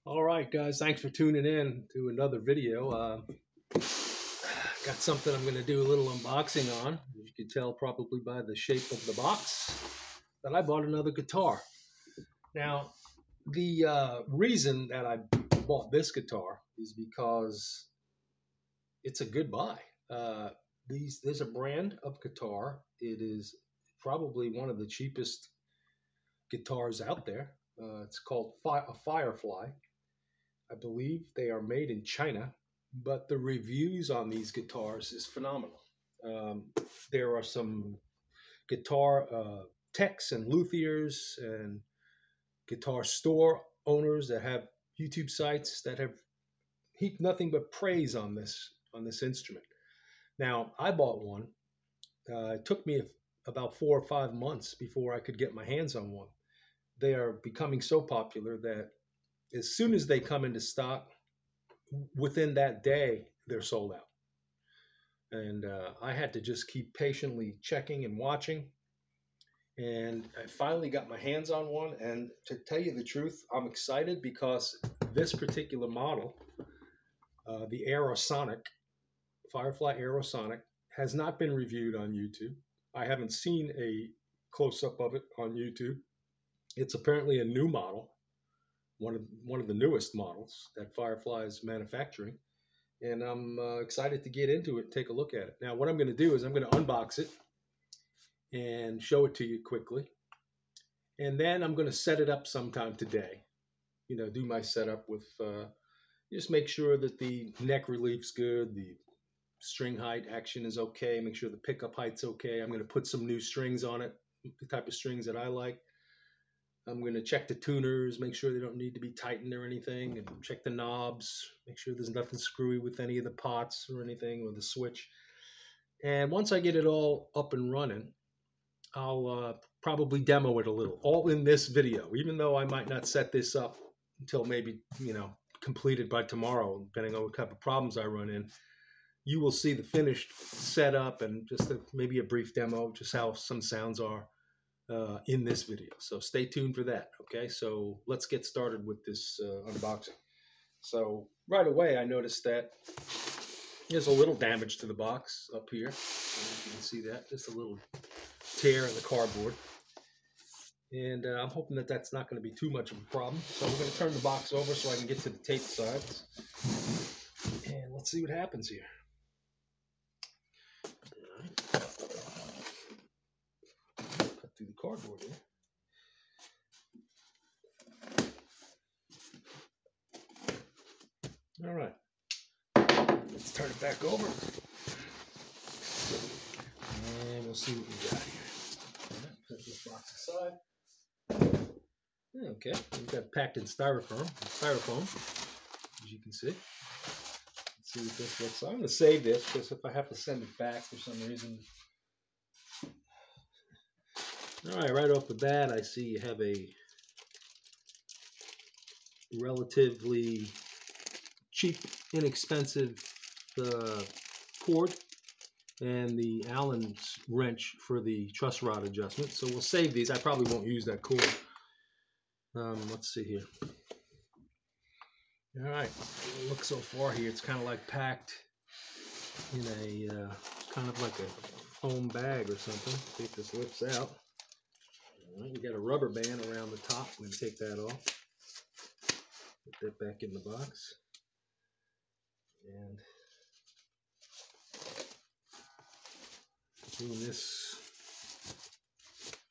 All right, guys, thanks for tuning in to another video. Got something I'm going to do a little unboxing on. As you can tell probably by the shape of the box that I bought another guitar. Now, the reason that I bought this guitar is because it's a good buy. There's a brand of guitar. It is probably one of the cheapest guitars out there. It's called a Firefly. I believe they are made in China, but the reviews on these guitars is phenomenal. There are some guitar techs and luthiers and guitar store owners that have YouTube sites that have heaped nothing but praise on this instrument. Now, I bought one. It took me about 4 or 5 months before I could get my hands on one. They are becoming so popular that as soon as they come into stock, within that day, they're sold out. And I had to just keep patiently checking and watching. And I finally got my hands on one. And to tell you the truth, I'm excited because this particular model, the Aerosonic, Firefly Aerosonic, has not been reviewed on YouTube. I haven't seen a close-up of it on YouTube. It's apparently a new model. One of the newest models that Firefly is manufacturing, and I'm excited to get into it and take a look at it. Now, what I'm going to do is I'm going to unbox it and show it to you quickly, and then I'm going to set it up sometime today. Do my setup with just make sure that the neck relief's good, the string height action is okay, make sure the pickup height's okay. I'm going to put some new strings on it, the type of strings that I like. I'm going to check the tuners, make sure they don't need to be tightened or anything, and check the knobs, make sure there's nothing screwy with any of the pots or anything, or the switch. And once I get it all up and running, I'll probably demo it a little, all in this video, even though I might not set this up until maybe, completed by tomorrow, depending on what type of problems I run in. You will see the finished setup and just maybe a brief demo, just how some sounds are. In this video, so stay tuned for that. Okay, so let's get started with this unboxing. So right away I noticed that there's a little damage to the box up here. You can see that, just a little tear in the cardboard, and I'm hoping that that's not going to be too much of a problem. So we're going to turn the box over so I can get to the tape sides, and let's see what happens here. Through the cardboard here. All right, let's turn it back over, and we'll see what we got here. All right, put this box aside. Okay, we've got packed in styrofoam, as you can see. Let's see what this looks like. I'm going to save this because if I have to send it back for some reason. All right, right off the bat, I see you have a relatively cheap, inexpensive cord and the Allen wrench for the truss rod adjustment. So we'll save these. I probably won't use that cord. Let's see here. All right, look so far here. It's kind of like packed in a kind of like a foam bag or something. See if this lifts out. All right, we got a rubber band around the top. I'm going to take that off. Put that back in the box. And doing this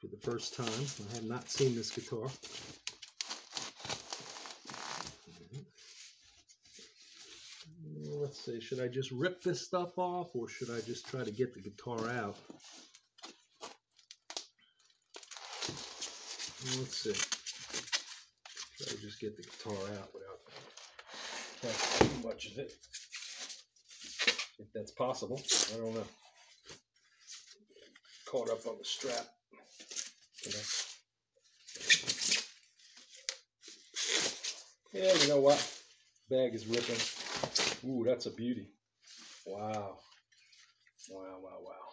for the first time. I have not seen this guitar. Let's see, should I just rip this stuff off or should I just try to get the guitar out? Let's see. Try to just get the guitar out without too much of it. If that's possible. I don't know. Caught up on the strap. Yeah, you know what? Bag is ripping. Ooh, that's a beauty. Wow. Wow, wow, wow.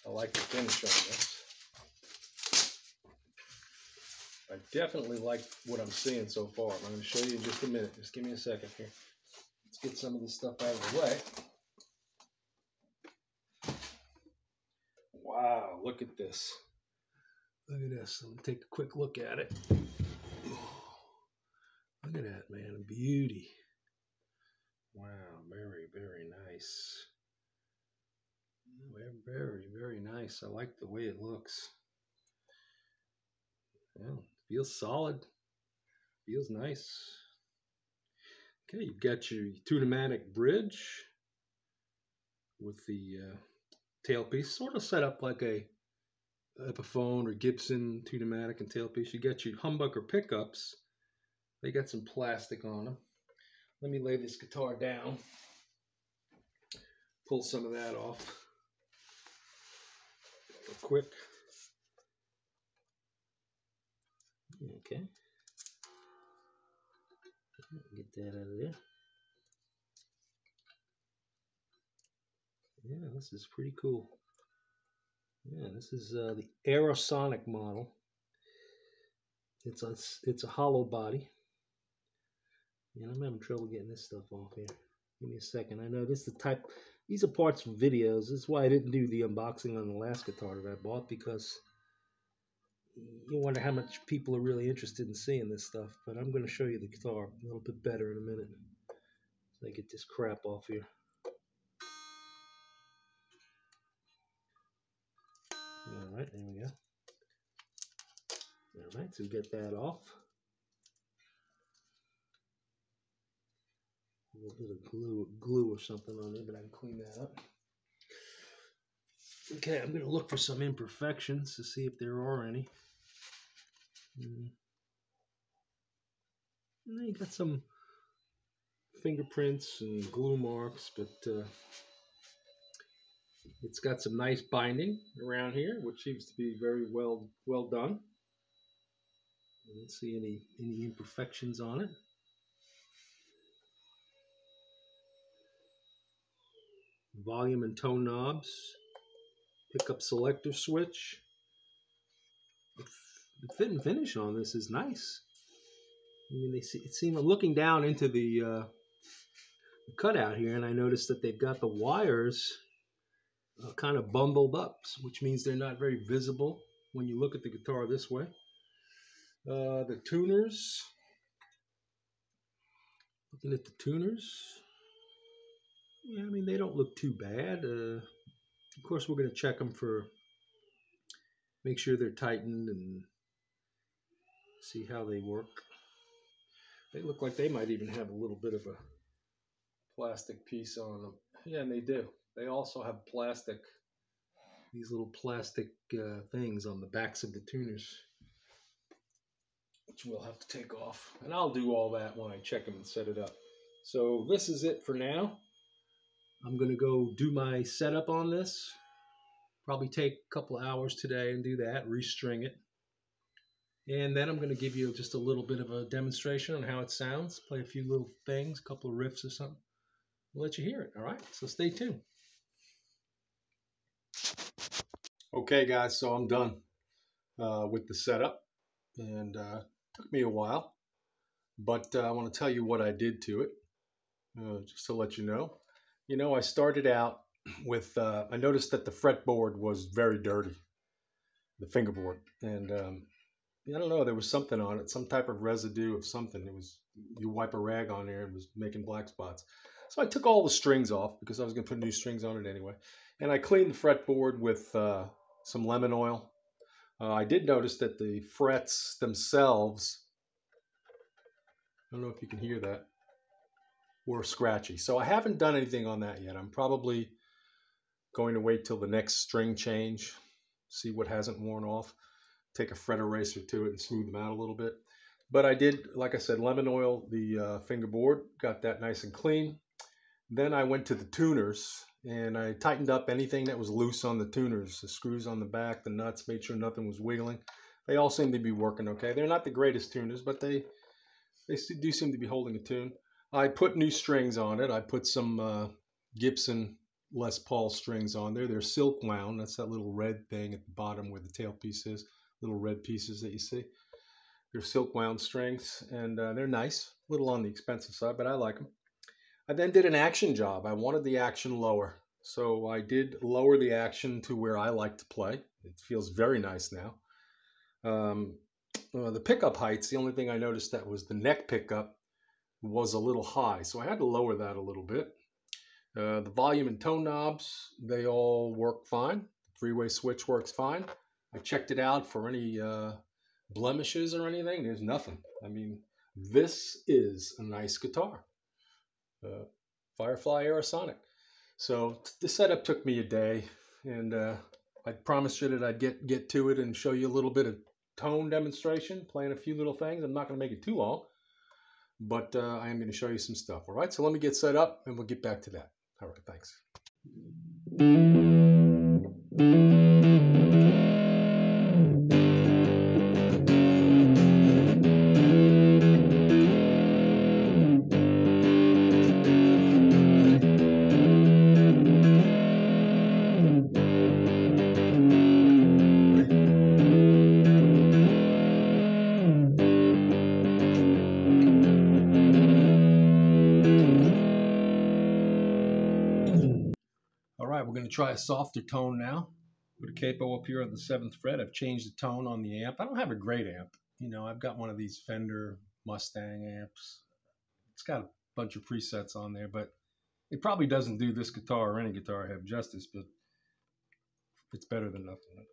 I like the finish on this. I definitely like what I'm seeing so far. I'm going to show you in just a minute. Just give me a second here. Let's get some of this stuff out of the way. Wow, look at this. Look at this. Let me take a quick look at it. Look at that, man. A beauty. Wow, very, very nice. Very, very nice. I like the way it looks. Yeah, feels solid. Feels nice. Okay, you've got your Tunematic bridge with the tailpiece, sort of set up like a Epiphone or Gibson Tunematic and tailpiece. You got your humbucker pickups. They got some plastic on them. Let me lay this guitar down. Pull some of that off real quick. Okay. Get that out of there. Yeah, this is pretty cool. Yeah, this is the Aerosonic model. It's a hollow body. And I'm having trouble getting this stuff off here. Give me a second. I know this is the type. These are parts from videos. This is why I didn't do the unboxing on the last guitar that I bought, because you wonder how much people are really interested in seeing this stuff. But I'm going to show you the guitar a little bit better in a minute. So I get this crap off here. All right, there we go. All right, so we get that off. A little bit of glue or something on there, but I can clean that up. Okay, I'm going to look for some imperfections to see if there are any. You got some fingerprints and glue marks, but it's got some nice binding around here, which seems to be very well done. I don't see any imperfections on it. Volume and tone knobs, pickup selector switch. The fit and finish on this is nice. I mean, it seems, I'm looking down into the cutout here, and I noticed that they've got the wires kind of bundled up, which means they're not very visible when you look at the guitar this way. The tuners. Looking at the tuners. Yeah, I mean, they don't look too bad. Of course, we're going to check them for, make sure they're tightened and see how they work. They look like they might even have a little bit of a plastic piece on them. Yeah, and they do. They also have plastic, these little plastic things on the backs of the tuners, which we'll have to take off. And I'll do all that when I check them and set it up. So this is it for now. I'm going to go do my setup on this. Probably take a couple of hours today and do that, restring it. And then I'm going to give you just a little bit of a demonstration on how it sounds. Play a few little things, a couple of riffs or something. I'll let you hear it, all right? So stay tuned. Okay, guys, so I'm done with the setup. And it took me a while. But I want to tell you what I did to it, just to let you know. You know, I started out with, I noticed that the fretboard was very dirty, the fingerboard. And I don't know, there was something on it, some type of residue of something. It was, you wipe a rag on there, it was making black spots. So I took all the strings off because I was going to put new strings on it anyway. And I cleaned the fretboard with some lemon oil. I did notice that the frets themselves, I don't know if you can hear that, were scratchy. So I haven't done anything on that yet. I'm probably going to wait till the next string change, see what hasn't worn off, take a fret eraser to it and smooth them out a little bit. But I did, like I said, lemon oil the fingerboard, got that nice and clean. Then I went to the tuners and I tightened up anything that was loose on the tuners, the screws on the back, the nuts, made sure nothing was wiggling. They all seem to be working okay. They're not the greatest tuners, but they do seem to be holding a tune. I put new strings on it. I put some Gibson Les Paul strings on there. They're silk wound. That's that little red thing at the bottom where the tailpiece is, little red pieces that you see. They're silk wound strings, and they're nice. A little on the expensive side, but I like them. I then did an action job. I wanted the action lower. So I did lower the action to where I like to play. It feels very nice now. Um, the pickup heights, the only thing I noticed that was the neck pickup was a little high. So I had to lower that a little bit. The volume and tone knobs, they all work fine. Three-way switch works fine. I checked it out for any blemishes or anything. There's nothing. I mean, this is a nice guitar. Firefly Aerosonic. So the setup took me a day, and I promised you that I'd get to it and show you a little bit of tone demonstration, playing a few little things. I'm not going to make it too long, but I am going to show you some stuff. All right, so let me get set up, and we'll get back to that. All right, thanks. All right, we're going to try a softer tone now. With a capo up here on the 7th fret, I've changed the tone on the amp. I don't have a great amp. You know, I've got one of these Fender Mustang amps. It's got a bunch of presets on there, but it probably doesn't do this guitar or any guitar I have justice, but it's better than nothing.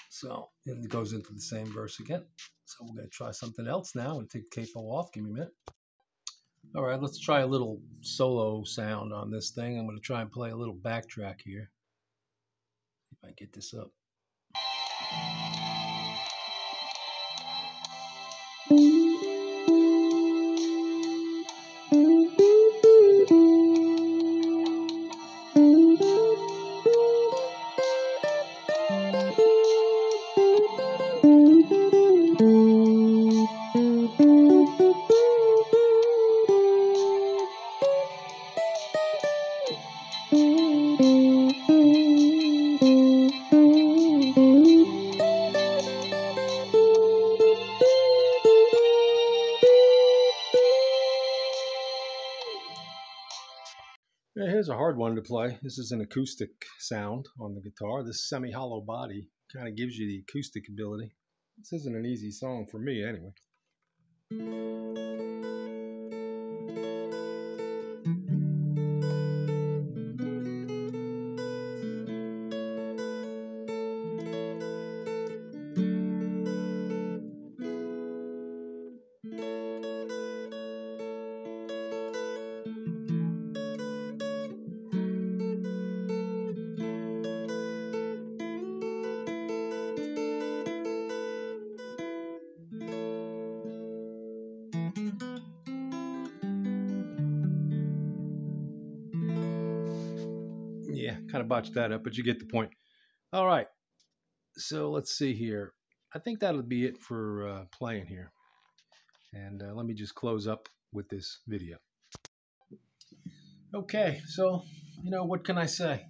So it goes into the same verse again. So we're going to try something else now and take the capo off. Give me a minute. All right, let's try a little solo sound on this thing. I'm going to try and play a little backtrack here. If I get this up. Yeah, here's a hard one to play. This is an acoustic sound on the guitar. This semi-hollow body kind of gives you the acoustic ability. This isn't an easy song for me anyway. Yeah, kind of botched that up, but you get the point. All right, so let's see here. I think that'll be it for playing here. And let me just close up with this video. Okay, so, you know, what can I say?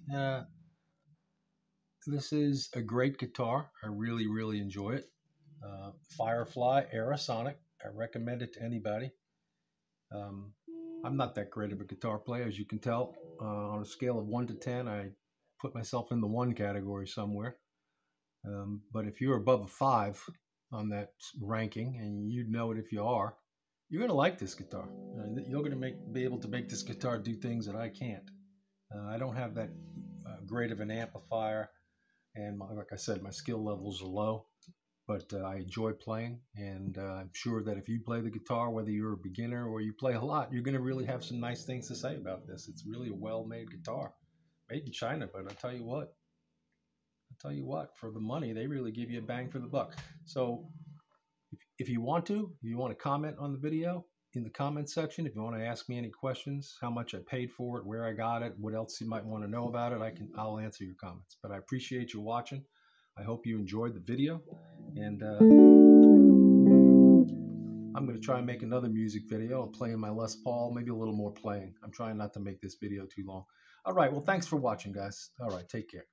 This is a great guitar. I really, really enjoy it. Firefly Aerosonic. I recommend it to anybody. I'm not that great of a guitar player, as you can tell. On a scale of 1 to 10, I put myself in the 1 category somewhere. But if you're above a 5 on that ranking, and you know it if you are, you're going to like this guitar. You're going to be able to make this guitar do things that I can't. I don't have that great of an amplifier, and like I said, my skill levels are low, but I enjoy playing, and I'm sure that if you play the guitar, whether you're a beginner or you play a lot, you're going to really have some nice things to say about this. It's really a well-made guitar, made in China, but I'll tell you what, for the money, they really give you a bang for the buck. So if you want to comment on the video in the comment section, if you want to ask me any questions, how much I paid for it, where I got it, what else you might want to know about it, I'll answer your comments. But I appreciate you watching. I hope you enjoyed the video, and I'm going to try and make another music video. I'll play in my Les Paul, maybe a little more playing. I'm trying not to make this video too long. All right, well, thanks for watching, guys. All right, take care.